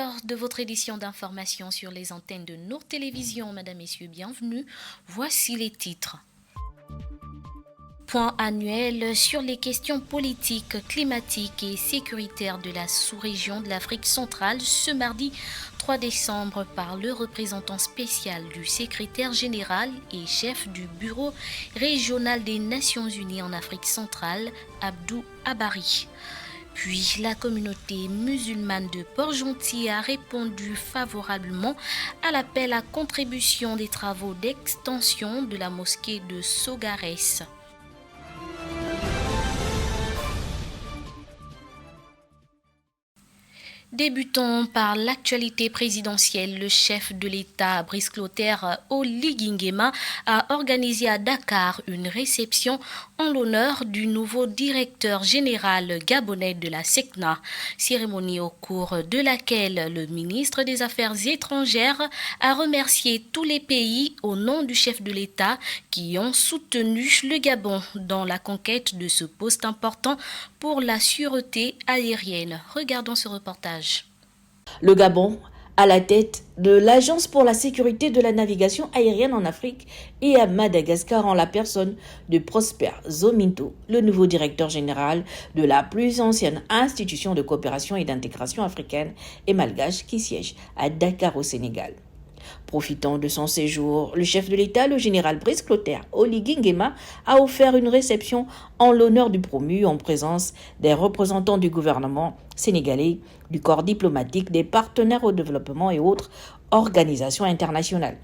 l'heure de votre édition d'information sur les antennes de Nour Télévision. Mesdames, Messieurs, bienvenue. Voici les titres. Point annuel sur les questions politiques, climatiques et sécuritaires de la sous-région de l'Afrique centrale ce mardi 3 décembre par le représentant spécial du secrétaire général et chef du bureau régional des Nations Unies en Afrique centrale, Abdou Abari. Puis la communauté musulmane de Port-Gentil a répondu favorablement à l'appel à contribution des travaux d'extension de la mosquée de Sogares. Débutons par l'actualité présidentielle. Le chef de l'État, Brice Clotaire Oligui Nguema, a organisé à Dakar une réception en l'honneur du nouveau directeur général gabonais de la SECNA. Cérémonie au cours de laquelle le ministre des Affaires étrangères a remercié tous les pays au nom du chef de l'État qui ont soutenu le Gabon dans la conquête de ce poste important pour la sûreté aérienne. Regardons ce reportage. Le Gabon à la tête de l'Agence pour la sécurité de la navigation aérienne en Afrique et à Madagascar en la personne de Prosper Zominto, le nouveau directeur général de la plus ancienne institution de coopération et d'intégration africaine et malgache qui siège à Dakar au Sénégal. Profitant de son séjour, le chef de l'État, le général Brice Clotaire Oligui Nguema, a offert une réception en l'honneur du promu en présence des représentants du gouvernement sénégalais, du corps diplomatique, des partenaires au développement et autres organisations internationales.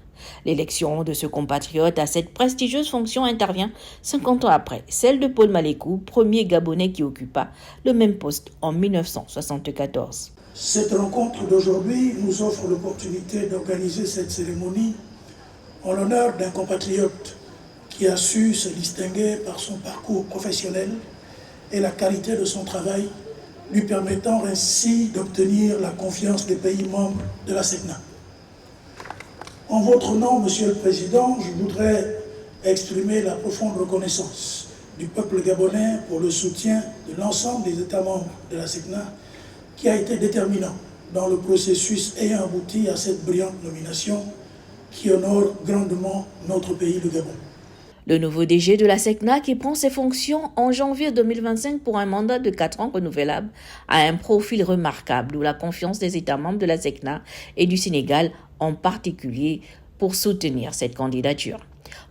L'élection de ce compatriote à cette prestigieuse fonction intervient 50 ans après celle de Paul Malékou, premier Gabonais qui occupa le même poste en 1974. Cette rencontre d'aujourd'hui nous offre l'opportunité d'organiser cette cérémonie en l'honneur d'un compatriote qui a su se distinguer par son parcours professionnel et la qualité de son travail, lui permettant ainsi d'obtenir la confiance des pays membres de la SECNA. En votre nom, Monsieur le Président, je voudrais exprimer la profonde reconnaissance du peuple gabonais pour le soutien de l'ensemble des États membres de la SECNA qui a été déterminant dans le processus ayant abouti à cette brillante nomination qui honore grandement notre pays, le Gabon. Le nouveau DG de la SECNA, qui prend ses fonctions en janvier 2025 pour un mandat de 4 ans renouvelable, a un profil remarquable, d'où la confiance des États membres de la SECNA et du Sénégal en particulier pour soutenir cette candidature.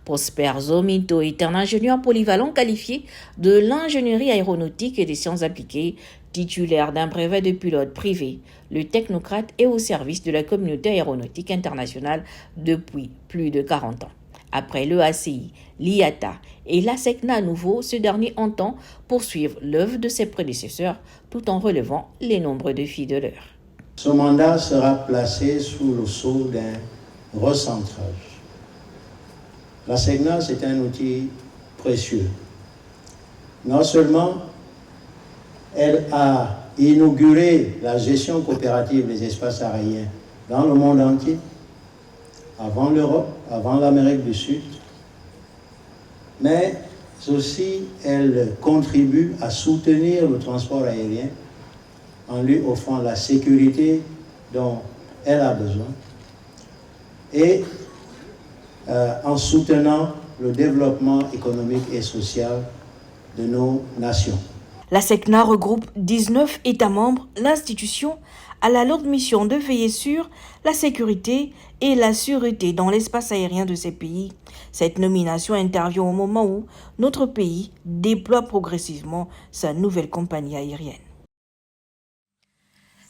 Prosper Zominto est un ingénieur polyvalent qualifié de l'ingénierie aéronautique et des sciences appliquées, titulaire d'un brevet de pilote privé. Le technocrate est au service de la communauté aéronautique internationale depuis plus de 40 ans. Après l'EACI, l'IATA et la SECNA à nouveau, ce dernier entend poursuivre l'œuvre de ses prédécesseurs tout en relevant les nombreux défis de l'heure. Ce mandat sera placé sous le sceau d'un recentrage. La SECNA, c'est un outil précieux. Non seulement elle a inauguré la gestion coopérative des espaces aériens dans le monde entier, avant l'Europe, avant l'Amérique du Sud, mais aussi elle contribue à soutenir le transport aérien en lui offrant la sécurité dont elle a besoin et en soutenant le développement économique et social de nos nations. La SECNA regroupe 19 États membres. L'institution a la lourde mission de veiller sur la sécurité et la sûreté dans l'espace aérien de ces pays. Cette nomination intervient au moment où notre pays déploie progressivement sa nouvelle compagnie aérienne.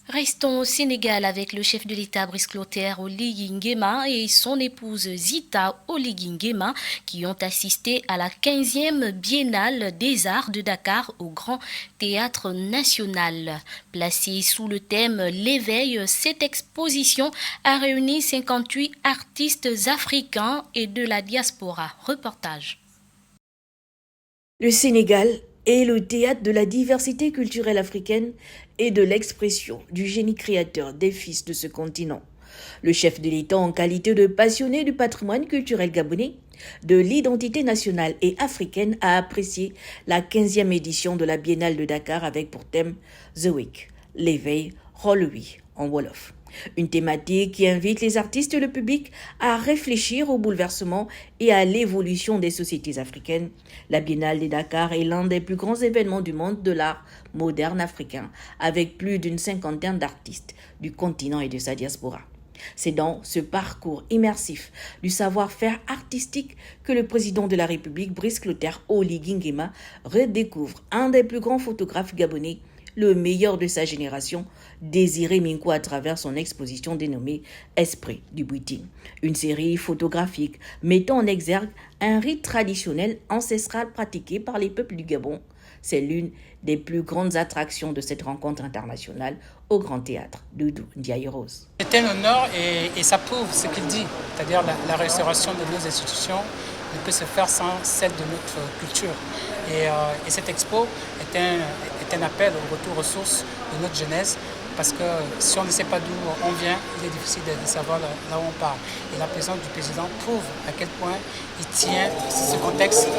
Restons au Sénégal avec le chef de l'État Brice Clotaire Oligui Nguema et son épouse Zita Oligui Nguema qui ont assisté à la 15e Biennale des Arts de Dakar au Grand Théâtre National. Placée sous le thème L'éveil, cette exposition a réuni 58 artistes africains et de la diaspora. Reportage. Le Sénégal est le théâtre de la diversité culturelle africaine et de l'expression du génie créateur des fils de ce continent. Le chef de l'État, en qualité de passionné du patrimoine culturel gabonais, de l'identité nationale et africaine, a apprécié la 15e édition de la Biennale de Dakar avec pour thème The Week, l'éveil, rôle lui, en Wolof. Une thématique qui invite les artistes et le public à réfléchir au bouleversement et à l'évolution des sociétés africaines. La Biennale de Dakar est l'un des plus grands événements du monde de l'art moderne africain, avec plus d'une cinquantaine d'artistes du continent et de sa diaspora. C'est dans ce parcours immersif du savoir-faire artistique que le président de la République, Brice Clotaire Oligui Nguema, redécouvre un des plus grands photographes gabonais, le meilleur de sa génération, Désiré Minko, à travers son exposition dénommée Esprit du Bwiti. Une série photographique mettant en exergue un rite traditionnel ancestral pratiqué par les peuples du Gabon. C'est l'une des plus grandes attractions de cette rencontre internationale au Grand Théâtre. Doudou Ndiaye Rose. C'est un honneur et ça prouve ce qu'il dit, c'est-à-dire la restauration de nos institutions ne peut se faire sans celle de notre culture. Et cette expo est un appel au retour aux sources de notre jeunesse, parce que si on ne sait pas d'où on vient, il est difficile de savoir là où on part. Et la présence du président prouve à quel point il tient ce contexte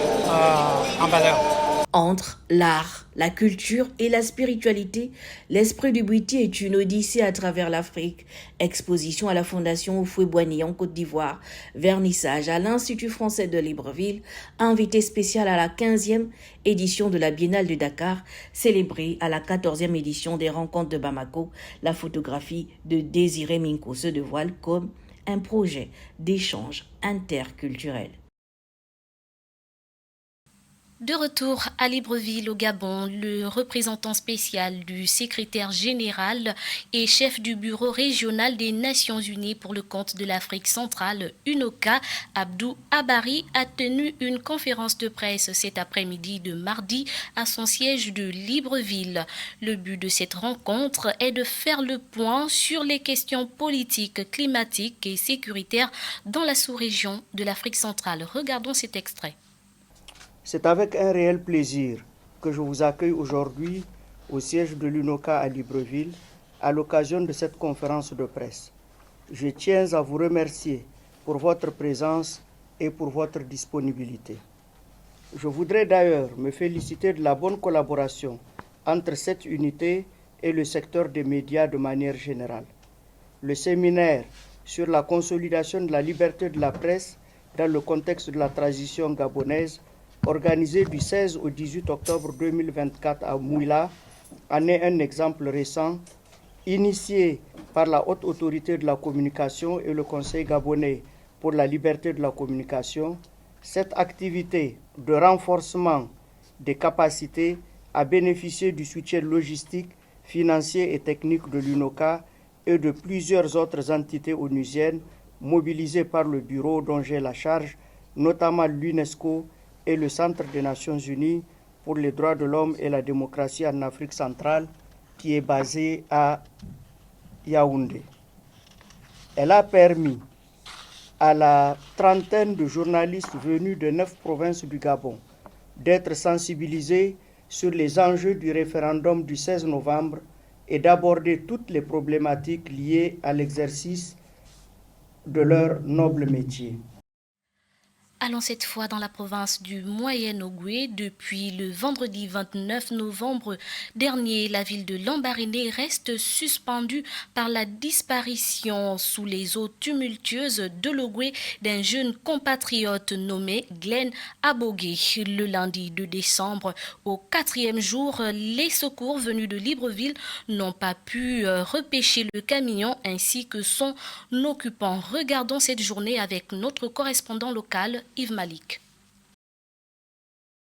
en valeur. Entre l'art, la culture et la spiritualité, l'Esprit du Bwiti est une odyssée à travers l'Afrique. Exposition à la Fondation Houphouët-Boigny en Côte d'Ivoire, vernissage à l'Institut français de Libreville, invité spécial à la 15e édition de la Biennale de Dakar, célébrée à la 14e édition des Rencontres de Bamako. La photographie de Désiré Minko se dévoile comme un projet d'échange interculturel. De retour à Libreville au Gabon, le représentant spécial du secrétaire général et chef du bureau régional des Nations Unies pour le compte de l'Afrique centrale, UNOCA, Abdou Abari, a tenu une conférence de presse cet après-midi de mardi à son siège de Libreville. Le but de cette rencontre est de faire le point sur les questions politiques, climatiques et sécuritaires dans la sous-région de l'Afrique centrale. Regardons cet extrait. C'est avec un réel plaisir que je vous accueille aujourd'hui au siège de l'UNOCA à Libreville à l'occasion de cette conférence de presse. Je tiens à vous remercier pour votre présence et pour votre disponibilité. Je voudrais d'ailleurs me féliciter de la bonne collaboration entre cette unité et le secteur des médias de manière générale. Le séminaire sur la consolidation de la liberté de la presse dans le contexte de la transition gabonaise, organisé du 16 au 18 octobre 2024 à Mouila, en est un exemple récent, initié par la Haute Autorité de la Communication et le Conseil gabonais pour la liberté de la communication. Cette activité de renforcement des capacités a bénéficié du soutien logistique, financier et technique de l'UNOCA et de plusieurs autres entités onusiennes mobilisées par le bureau dont j'ai la charge, notamment l'UNESCO et le Centre des Nations Unies pour les droits de l'homme et la démocratie en Afrique centrale, qui est basé à Yaoundé. Elle a permis à la trentaine de journalistes venus de 9 provinces du Gabon d'être sensibilisés sur les enjeux du référendum du 16 novembre et d'aborder toutes les problématiques liées à l'exercice de leur noble métier. Allons cette fois dans la province du Moyen-Ogooué. Depuis le vendredi 29 novembre dernier, la ville de Lambaréné reste suspendue par la disparition sous les eaux tumultueuses de l'Ogooué d'un jeune compatriote nommé Glenn Abogué. Le lundi 2 décembre, au 4e jour, les secours venus de Libreville n'ont pas pu repêcher le camion ainsi que son occupant. Regardons cette journée avec notre correspondant local, Yves Malik.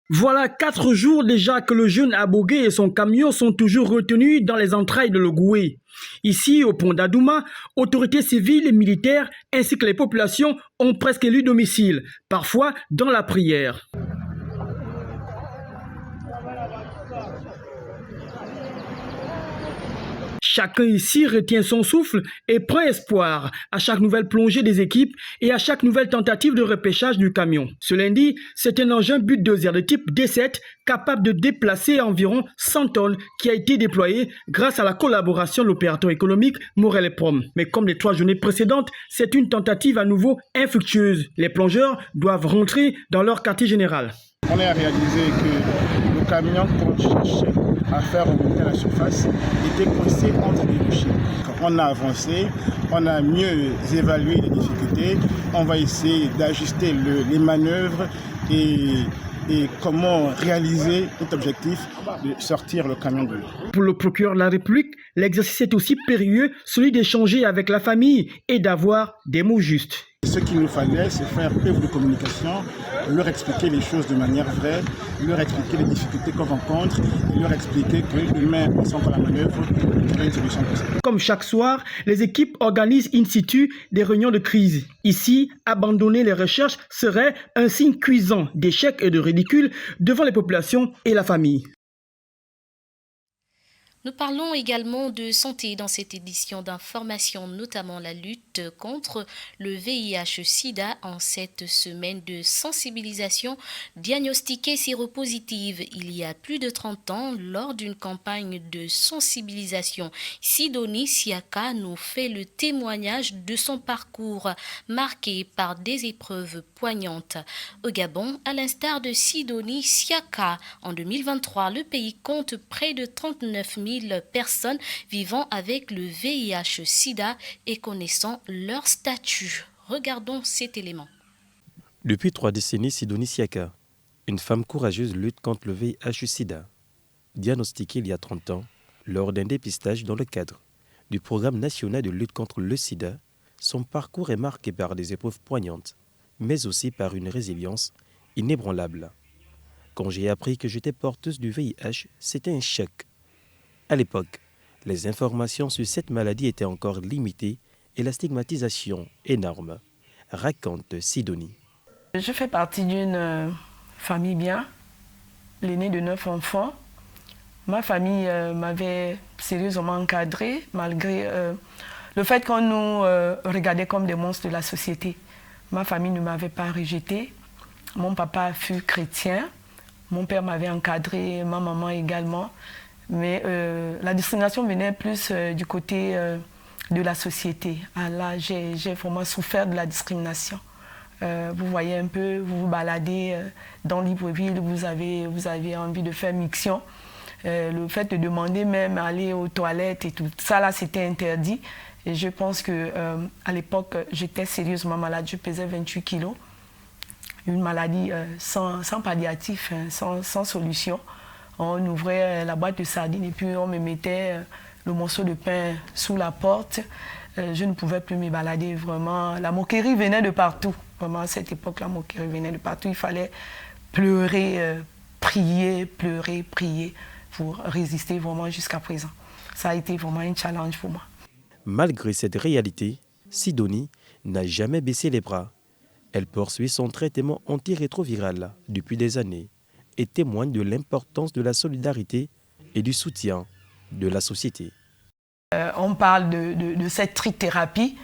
Voilà 4 jours déjà que le jeune Abogué et son camion sont toujours retenus dans les entrailles de l'Ogooué. Ici, au pont d'Adouma, autorités civiles et militaires ainsi que les populations ont presque élu domicile, parfois dans la prière. Chacun ici retient son souffle et prend espoir à chaque nouvelle plongée des équipes et à chaque nouvelle tentative de repêchage du camion. Ce lundi, c'est un engin bulldozer de type D7 capable de déplacer environ 100 tonnes qui a été déployé grâce à la collaboration de l'opérateur économique Morel & Prom. Mais comme les 3 journées précédentes, c'est une tentative à nouveau infructueuse. Les plongeurs doivent rentrer dans leur quartier général. On a réalisé que le camion qu'on cherchait à faire remonter à la surface été coincés entre des rochers. On a avancé, on a mieux évalué les difficultés, on va essayer d'ajuster les manœuvres et comment réaliser notre objectif de sortir le camion de l'eau. Pour le procureur de la République, l'exercice est aussi périlleux, celui d'échanger avec la famille et d'avoir des mots justes. Ce qu'il nous fallait, c'est faire œuvre de communication, leur expliquer les choses de manière vraie, leur expliquer les difficultés qu'on rencontre, et leur expliquer que demain, on s'en va à la manœuvre pour trouver une solution possible. Comme chaque soir, les équipes organisent in situ des réunions de crise. Ici, abandonner les recherches serait un signe cuisant d'échec et de ridicule devant les populations et la famille. Nous parlons également de santé dans cette édition d'information, notamment la lutte contre le VIH-Sida en cette semaine de sensibilisation diagnostiquée séropositive il y a plus de 30 ans lors d'une campagne de sensibilisation. Sidonie Siaka nous fait le témoignage de son parcours marqué par des épreuves poignantes. Au Gabon, à l'instar de Sidonie Siaka, en 2023, le pays compte près de 39 000 personnes vivant avec le VIH-Sida et connaissant leur statut. Regardons cet élément. Depuis 3 décennies, Sidonie Siaka, une femme courageuse, lutte contre le VIH-Sida. Diagnostiquée il y a 30 ans, lors d'un dépistage dans le cadre du programme national de lutte contre le sida, son parcours est marqué par des épreuves poignantes, mais aussi par une résilience inébranlable. Quand j'ai appris que j'étais porteuse du VIH, c'était un choc. À l'époque, les informations sur cette maladie étaient encore limitées et la stigmatisation énorme, raconte Sidonie. Je fais partie d'une famille bien, l'aînée de 9 enfants. Ma famille m'avait sérieusement encadrée malgré le fait qu'on nous regardait comme des monstres de la société. Ma famille ne m'avait pas rejetée. Mon papa fut chrétien, mon père m'avait encadré, ma maman également. Mais la discrimination venait plus du côté de la société. Là, j'ai vraiment souffert de la discrimination. Vous voyez un peu, vous vous baladez dans Libreville, vous avez envie de faire miction. Le fait de demander même à aller aux toilettes et tout ça, là, c'était interdit. Et je pense qu'à l'époque, j'étais sérieusement malade. Je pesais 28 kilos. Une maladie sans palliatif, sans solution. On ouvrait la boîte de sardines et puis on me mettait le morceau de pain sous la porte. Je ne pouvais plus me balader vraiment. La moquerie venait de partout. Vraiment, à cette époque, la moquerie venait de partout. Il fallait pleurer, prier pour résister vraiment jusqu'à présent. Ça a été vraiment un challenge pour moi. Malgré cette réalité, Sidonie n'a jamais baissé les bras. Elle poursuit son traitement antirétroviral depuis des années et témoigne de l'importance de la solidarité et du soutien de la société. On parle de cette trithérapie.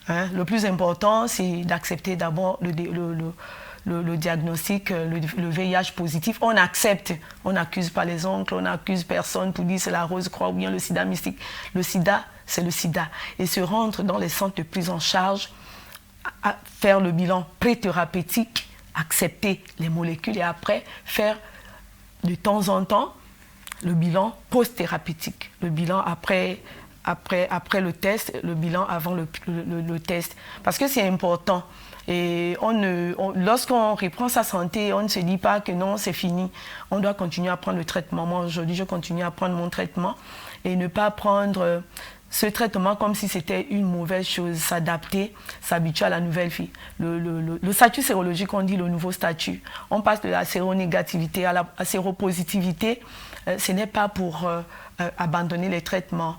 Le plus important, c'est d'accepter d'abord le diagnostic, le VIH positif. On accepte, on n'accuse pas les oncles, on n'accuse personne pour dire c'est la rose croix ou bien le sida mystique. Le sida, c'est le sida. Et se rendre dans les centres de prise en charge, à faire le bilan pré-thérapeutique, accepter les molécules et après faire de temps en temps le bilan post-thérapeutique, le bilan après le test, le bilan avant le test. Parce que c'est important. Et lorsqu'on reprend sa santé, on ne se dit pas que non, c'est fini. On doit continuer à prendre le traitement. Moi, aujourd'hui, je continue à prendre mon traitement et ne pas prendre ce traitement comme si c'était une mauvaise chose, s'adapter, s'habituer à la nouvelle vie. Le statut sérologique, on dit le nouveau statut. On passe de la séronégativité à la séropositivité. Ce n'est pas pour abandonner les traitements.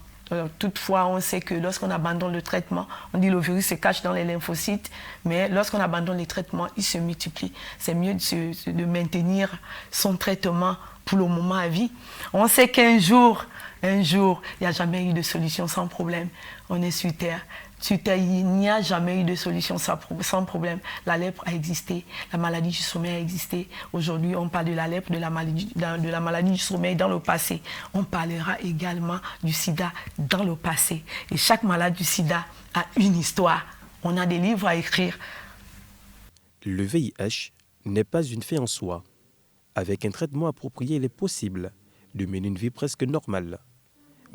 Toutefois, on sait que lorsqu'on abandonne le traitement, on dit que le virus se cache dans les lymphocytes, mais lorsqu'on abandonne les traitements, il se multiplie. C'est mieux de maintenir son traitement pour le moment à vie. On sait qu'un jour, il n'y a jamais eu de solution sans problème. On est sur Terre. Sur Terre, il n'y a jamais eu de solution sans problème. La lèpre a existé, la maladie du sommeil a existé. Aujourd'hui, on parle de la lèpre, de la maladie du sommeil dans le passé. On parlera également du sida dans le passé. Et chaque malade du sida a une histoire. On a des livres à écrire. Le VIH n'est pas une fin en soi. Avec un traitement approprié, il est possible de mener une vie presque normale.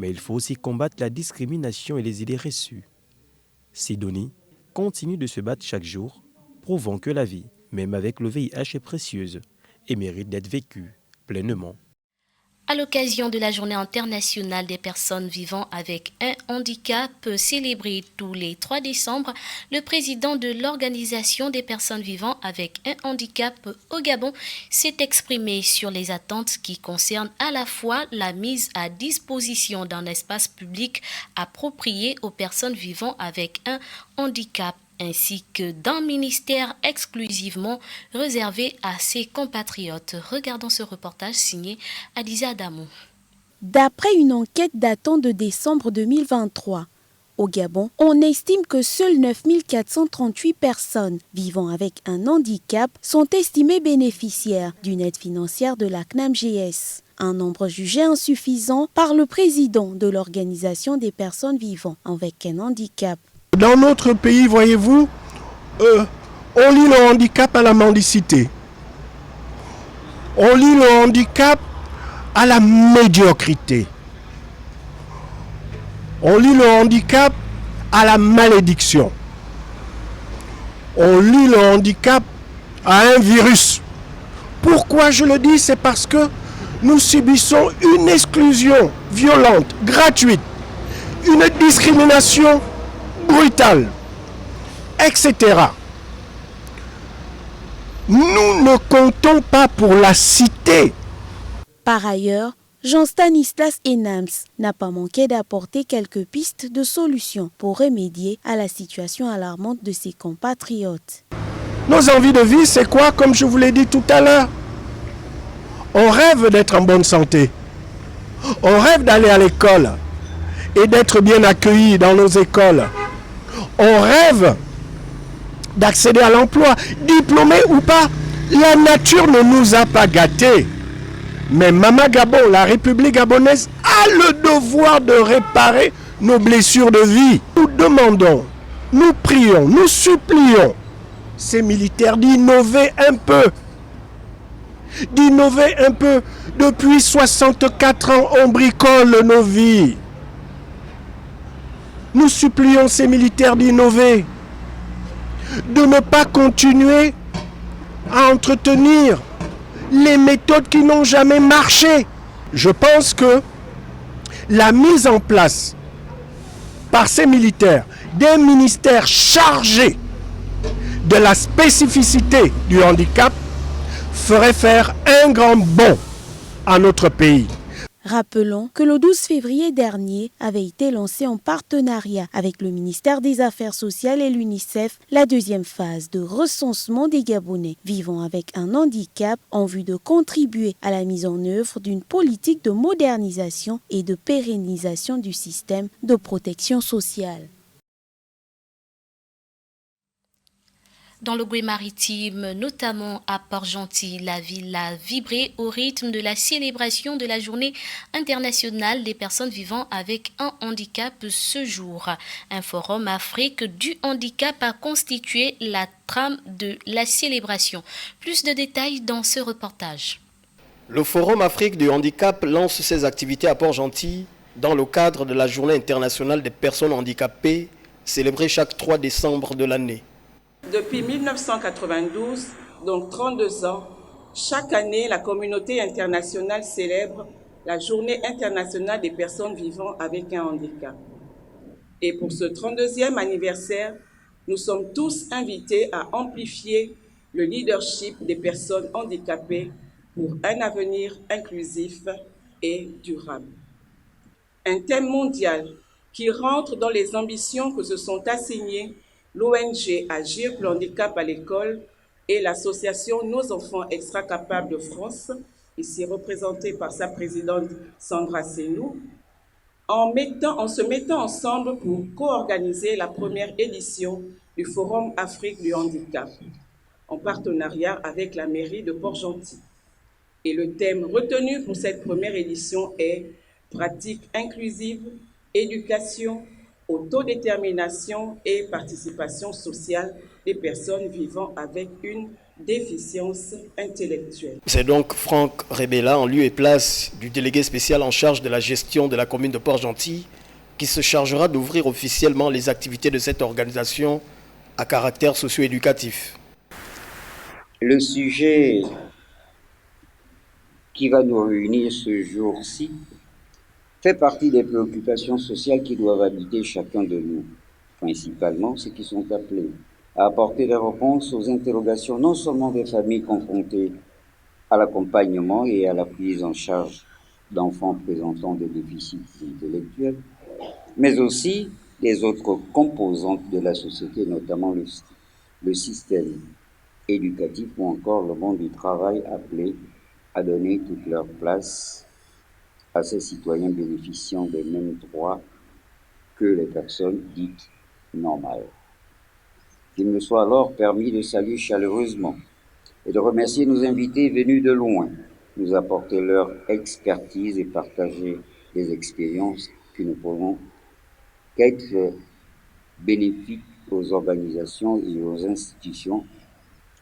Mais il faut aussi combattre la discrimination et les idées reçues. Sidonie continue de se battre chaque jour, prouvant que la vie, même avec le VIH, est précieuse et mérite d'être vécue pleinement. À l'occasion de la Journée internationale des personnes vivant avec un handicap, célébrée tous les 3 décembre, le président de l'Organisation des personnes vivant avec un handicap au Gabon s'est exprimé sur les attentes qui concernent à la fois la mise à disposition d'un espace public approprié aux personnes vivant avec un handicap, ainsi que d'un ministère exclusivement réservé à ses compatriotes. Regardons ce reportage signé Adiza Adamou. D'après une enquête datant de décembre 2023, au Gabon, on estime que seules 9438 personnes vivant avec un handicap sont estimées bénéficiaires d'une aide financière de la CNAMGS. Un nombre jugé insuffisant par le président de l'Organisation des personnes vivant avec un handicap. Dans notre pays, voyez-vous, on lie le handicap à la mendicité. On lie le handicap à la médiocrité. On lie le handicap à la malédiction. On lie le handicap à un virus. Pourquoi je le dis? C'est parce que nous subissons une exclusion violente, gratuite, une discrimination brutale, etc. Nous ne comptons pas pour la cité. Par ailleurs, Jean-Stanislas Enams n'a pas manqué d'apporter quelques pistes de solutions pour remédier à la situation alarmante de ses compatriotes. Nos envies de vie, c'est quoi? Comme je vous l'ai dit tout à l'heure, on rêve d'être en bonne santé. On rêve d'aller à l'école et d'être bien accueillis dans nos écoles. On rêve d'accéder à l'emploi, diplômé ou pas. La nature ne nous a pas gâtés. Mais Mama Gabon, la République gabonaise, a le devoir de réparer nos blessures de vie. Nous demandons, nous prions, nous supplions ces militaires d'innover un peu. D'innover un peu. Depuis 64 ans, on bricole nos vies. Nous supplions ces militaires d'innover, de ne pas continuer à entretenir les méthodes qui n'ont jamais marché. Je pense que la mise en place par ces militaires des ministères chargés de la spécificité du handicap ferait faire un grand bond à notre pays. Rappelons que le 12 février dernier avait été lancé en partenariat avec le ministère des Affaires sociales et l'UNICEF la deuxième phase de recensement des Gabonais vivant avec un handicap en vue de contribuer à la mise en œuvre d'une politique de modernisation et de pérennisation du système de protection sociale. Dans le Goué maritime, notamment à Port-Gentil, la ville a vibré au rythme de la célébration de la Journée internationale des personnes vivant avec un handicap ce jour. Un forum Afrique du handicap a constitué la trame de la célébration. Plus de détails dans ce reportage. Le Forum Afrique du handicap lance ses activités à Port-Gentil dans le cadre de la Journée internationale des personnes handicapées, célébrée chaque 3 décembre de l'année. Depuis 1992, donc 32 ans, chaque année, la communauté internationale célèbre la Journée internationale des personnes vivant avec un handicap. Et pour ce 32e anniversaire, nous sommes tous invités à amplifier le leadership des personnes handicapées pour un avenir inclusif et durable. Un thème mondial qui rentre dans les ambitions que se sont assignées l'ONG Agir pour le handicap à l'école et l'association Nos enfants extra capables de France, ici représentée par sa présidente Sandra Senou, en se mettant ensemble pour co-organiser la première édition du Forum Afrique du handicap, en partenariat avec la mairie de Port-Gentil. Et le thème retenu pour cette première édition est « Pratique inclusive, éducation, autodétermination et participation sociale des personnes vivant avec une déficience intellectuelle. C'est donc Franck Rebella, en lieu et place du délégué spécial en charge de la gestion de la commune de Port-Gentil, qui se chargera d'ouvrir officiellement les activités de cette organisation à caractère socio-éducatif. Le sujet qui va nous réunir ce jour-ci fait partie des préoccupations sociales qui doivent habiter chacun de nous, principalement ceux qui sont appelés à apporter des réponses aux interrogations non seulement des familles confrontées à l'accompagnement et à la prise en charge d'enfants présentant des déficits intellectuels, mais aussi des autres composantes de la société, notamment le système éducatif ou encore le monde du travail appelé à donner toute leur place à ces citoyens bénéficiant des mêmes droits que les personnes dites normales. Qu'il me soit alors permis de saluer chaleureusement et de remercier nos invités venus de loin, nous apporter leur expertise et partager des expériences qui ne pourront qu'être bénéfiques aux organisations et aux institutions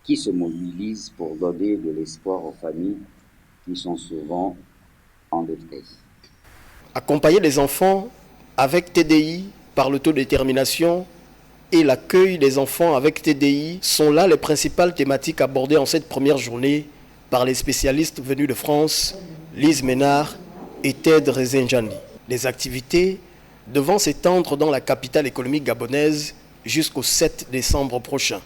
qui se mobilisent pour donner de l'espoir aux familles qui sont souvent en détresse. Accompagner les enfants avec TDI par l'autodétermination et l'accueil des enfants avec TDI sont là les principales thématiques abordées en cette première journée par les spécialistes venus de France, Lise Ménard et Ted Rezenjani. Les activités devant s'étendre dans la capitale économique gabonaise jusqu'au 7 décembre prochain.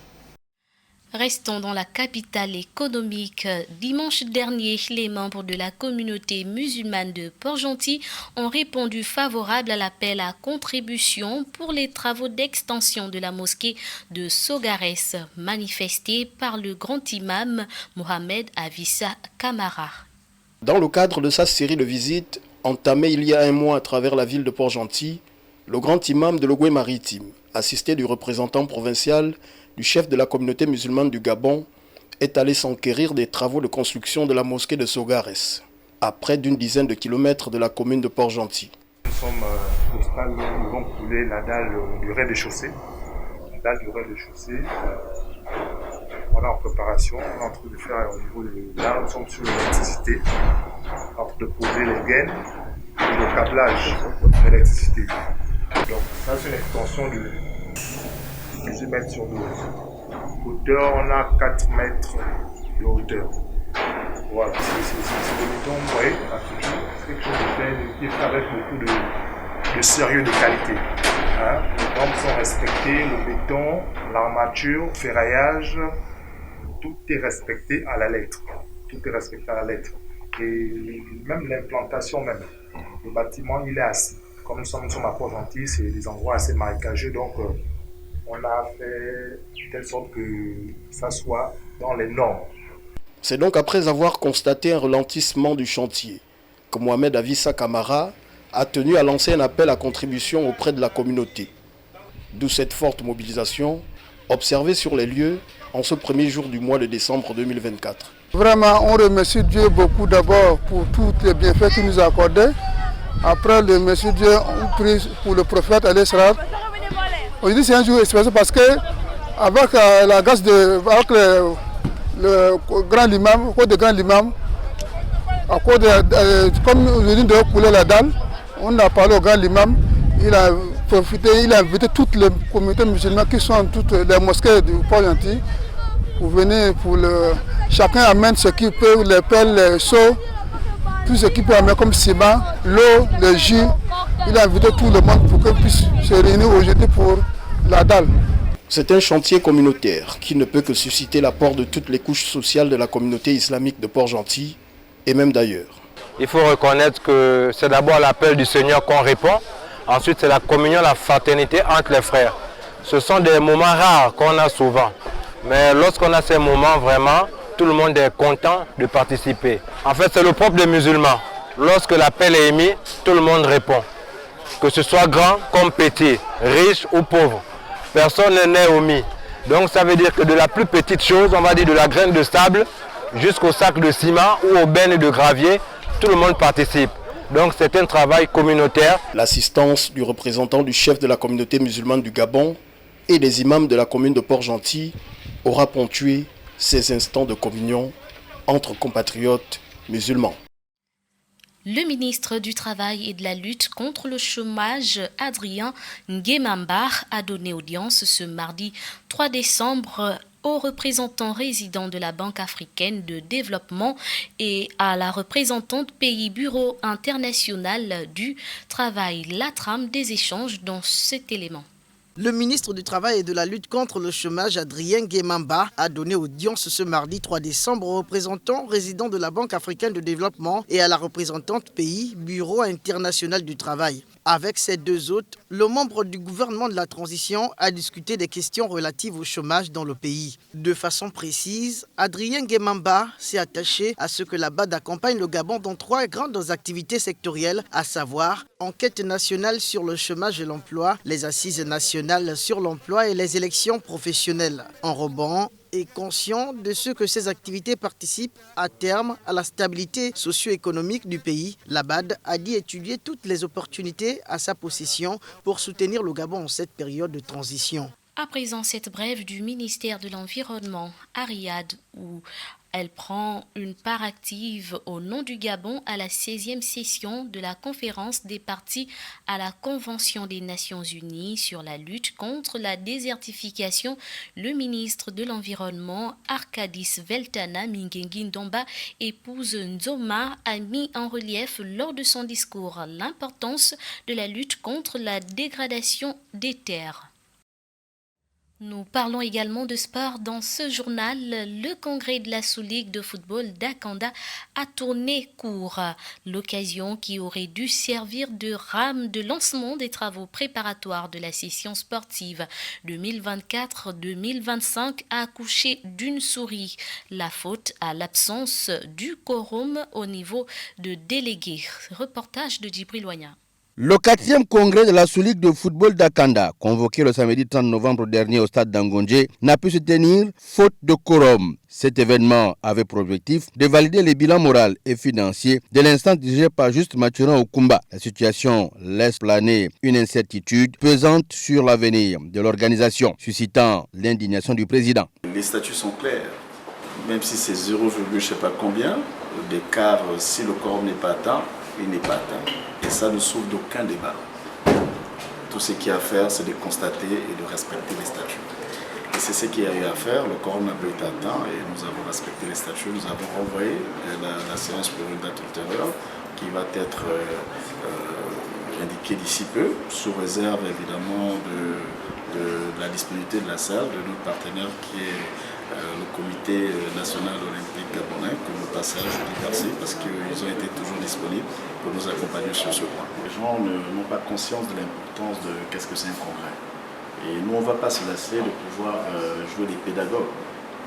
Restons dans la capitale économique. Dimanche dernier, les membres de la communauté musulmane de Port-Gentil ont répondu favorable à l'appel à contribution pour les travaux d'extension de la mosquée de Sogares, manifesté par le grand imam Mohamed Avissa Kamara. Dans le cadre de sa série de visites, entamée il y a un mois à travers la ville de Port-Gentil, le grand imam de l'Ogooué maritime, assisté du représentant provincial du chef de la communauté musulmane du Gabon, est allé s'enquérir des travaux de construction de la mosquée de Sogares, à près d'une dizaine de kilomètres de la commune de Port-Gentil. Nous sommes au stade où nous allons couler la dalle du rez-de-chaussée. La dalle du rez-de-chaussée, on est en préparation, on est en train de faire au niveau de... Là, nous sommes sur l'électricité, en train de poser les gaines et le câblage de l'électricité. Donc, ça, c'est une extension de 18 mètres sur 12. Hauteur, on a 4 mètres de hauteur. Voilà, c'est le béton, vous voyez, c'est quelque chose qui est fait avec beaucoup de sérieux, de qualité. Hein? Les normes sont respectées, le béton, l'armature, le ferraillage, tout est respecté à la lettre. Tout est respecté à la lettre. Et même l'implantation même, le bâtiment, il est assis. Comme nous sommes à Port-Gentil, c'est des endroits assez marécageux, donc on a fait de telle sorte que ça soit dans les normes. C'est donc après avoir constaté un ralentissement du chantier que Mohamed Avissa Kamara a tenu à lancer un appel à contribution auprès de la communauté. D'où cette forte mobilisation observée sur les lieux en ce premier jour du mois de décembre 2024. Vraiment, on remercie Dieu beaucoup d'abord pour tous les bienfaits qu'il nous a accordés. Après, le remercie Dieu, on prie pour le prophète Al-Isra. Aujourd'hui, c'est un jour spécial parce que avec la grâce avec le grand imam, au cours de grand imam, comme aujourd'hui de couler la dalle, on a parlé au grand imam, il a profité, il a invité toutes les communautés musulmanes qui sont toutes les mosquées du Port-Gentil pour venir, chacun amène ce qu'il peut, les pelles, les seaux, tout ce qu'il peut amener comme ciment, l'eau, le jus. Il a invité tout le monde pour qu'ils puissent se réunir aujourd'hui pour la dalle. C'est un chantier communautaire qui ne peut que susciter l'apport de toutes les couches sociales de la communauté islamique de Port-Gentil et même d'ailleurs. Il faut reconnaître que c'est d'abord l'appel du Seigneur qu'on répond. Ensuite, c'est la communion, la fraternité entre les frères. Ce sont des moments rares qu'on a souvent. Mais lorsqu'on a ces moments, vraiment, tout le monde est content de participer. En fait, c'est le propre des musulmans. Lorsque l'appel est émis, tout le monde répond. Que ce soit grand comme petit, riche ou pauvre. Personne n'est omis. Donc ça veut dire que de la plus petite chose, on va dire de la graine de sable, jusqu'au sac de ciment ou aux bennes de gravier, tout le monde participe. Donc c'est un travail communautaire. L'assistance du représentant du chef de la communauté musulmane du Gabon et des imams de la commune de Port-Gentil aura ponctué ces instants de communion entre compatriotes musulmans. Le ministre du Travail et de la lutte contre le chômage, Adrien Nguemamba, a donné audience ce mardi 3 décembre aux représentants résidents de la Banque africaine de développement et à la représentante Pays Bureau international du travail. La trame des échanges dans cet élément. Le ministre du Travail et de la lutte contre le chômage, Adrien Nguemamba, a donné audience ce mardi 3 décembre aux représentants résidents de la Banque africaine de développement et à la représentante Pays Bureau international du travail. Avec ces deux hôtes, le membre du gouvernement de la transition a discuté des questions relatives au chômage dans le pays. De façon précise, Adrien Nguemamba s'est attaché à ce que la BAD accompagne le Gabon dans 3 grandes activités sectorielles, à savoir enquête nationale sur le chômage et l'emploi, les assises nationales sur l'emploi et les élections professionnelles. Enrobant est conscient de ce que ces activités participent à terme à la stabilité socio-économique du pays. La BAD a dit étudier toutes les opportunités à sa possession pour soutenir le Gabon en cette période de transition. À présent, cette brève du ministère de l'Environnement à Riyad, où elle prend une part active au nom du Gabon à la 16e session de la conférence des parties à la Convention des Nations Unies sur la lutte contre la désertification. Le ministre de l'Environnement, Arkadis Veltana Mingengi Ndomba, épouse Nzoma, a mis en relief lors de son discours l'importance de la lutte contre la dégradation des terres. Nous parlons également de sport dans ce journal. Le congrès de la sous-ligue de football d'Akanda a tourné court. L'occasion qui aurait dû servir de rame de lancement des travaux préparatoires de la session sportive 2024-2025 a accouché d'une souris. La faute à l'absence du quorum au niveau de délégués. Reportage de Djibril Wanya. Le 4e congrès de la sous-ligue de football d'Akanda, convoqué le samedi 30 novembre dernier au stade d'Angonje, n'a pu se tenir faute de quorum. Cet événement avait pour objectif de valider les bilans moraux et financiers de l'instance dirigée par Juste Mathurin Okumba. La situation laisse planer une incertitude pesante sur l'avenir de l'organisation, suscitant l'indignation du président. Les statuts sont clairs, même si c'est 0, je ne sais pas combien d'écart, si le quorum n'est pas atteint, il n'est pas atteint. Et ça ne s'ouvre d'aucun débat. Tout ce qu'il y a à faire, c'est de constater et de respecter les statuts. Et c'est ce qu'il y a eu à faire. Le quorum n'a pas été atteint et nous avons respecté les statuts. Nous avons renvoyé la séance pour une date ultérieure qui va être indiquée d'ici peu, sous réserve évidemment de la disponibilité de la salle, de notre partenaire qui est le comité national olympique gabonais, que le passage dit merci parce qu'ils ont été toujours disponibles pour nous accompagner sur ce point. Les gens n'ont pas conscience de l'importance de qu'est-ce que c'est un congrès. Et nous, on ne va pas se lasser de pouvoir jouer des pédagogues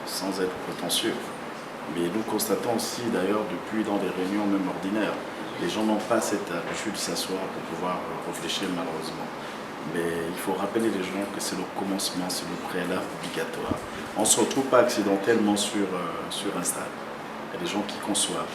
sans être prétentieux. Mais nous constatons aussi d'ailleurs depuis dans des réunions même ordinaires, les gens n'ont pas cette habitude de s'asseoir pour pouvoir réfléchir malheureusement. Mais il faut rappeler les gens que c'est le commencement, c'est le préalable obligatoire. On ne se retrouve pas accidentellement sur un stade. Il y a des gens qui conçoivent.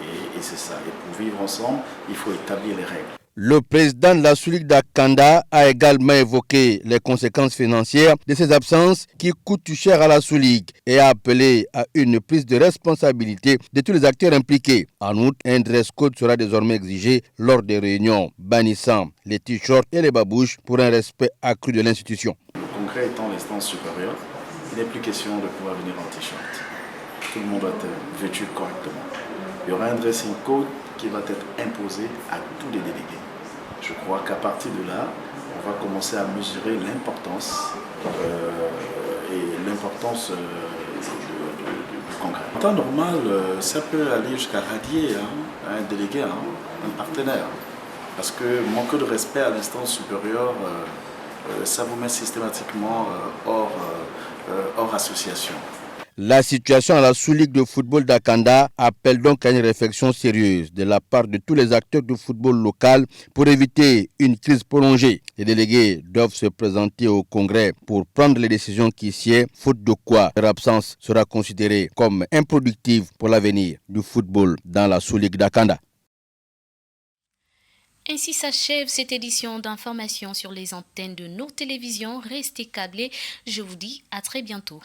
Et c'est ça. Et pour vivre ensemble, il faut établir les règles. Le président de la sous-ligue d'Akanda a également évoqué les conséquences financières de ces absences qui coûtent cher à la sous-ligue et a appelé à une prise de responsabilité de tous les acteurs impliqués. En outre, un dress code sera désormais exigé lors des réunions, bannissant les t-shirts et les babouches pour un respect accru de l'institution. Le congrès étant l'instance supérieure, il n'est plus question de pouvoir venir en t-shirt. Tout le monde doit être vêtu correctement. Il y aura un dressing code qui va être imposé à tous les délégués. Je crois qu'à partir de là, on va commencer à mesurer l'importance du congrès. En temps normal, ça peut aller jusqu'à radier un délégué, un partenaire. Parce que manque de respect à l'instance supérieure, ça vous met systématiquement hors association. La situation à la sous-ligue de football d'Akanda appelle donc à une réflexion sérieuse de la part de tous les acteurs du football local pour éviter une crise prolongée. Les délégués doivent se présenter au congrès pour prendre les décisions qui sied, faute de quoi leur absence sera considérée comme improductive pour l'avenir du football dans la sous-ligue d'Akanda. Ainsi s'achève cette édition d'information sur les antennes de nos télévisions. Restez câblés. Je vous dis à très bientôt.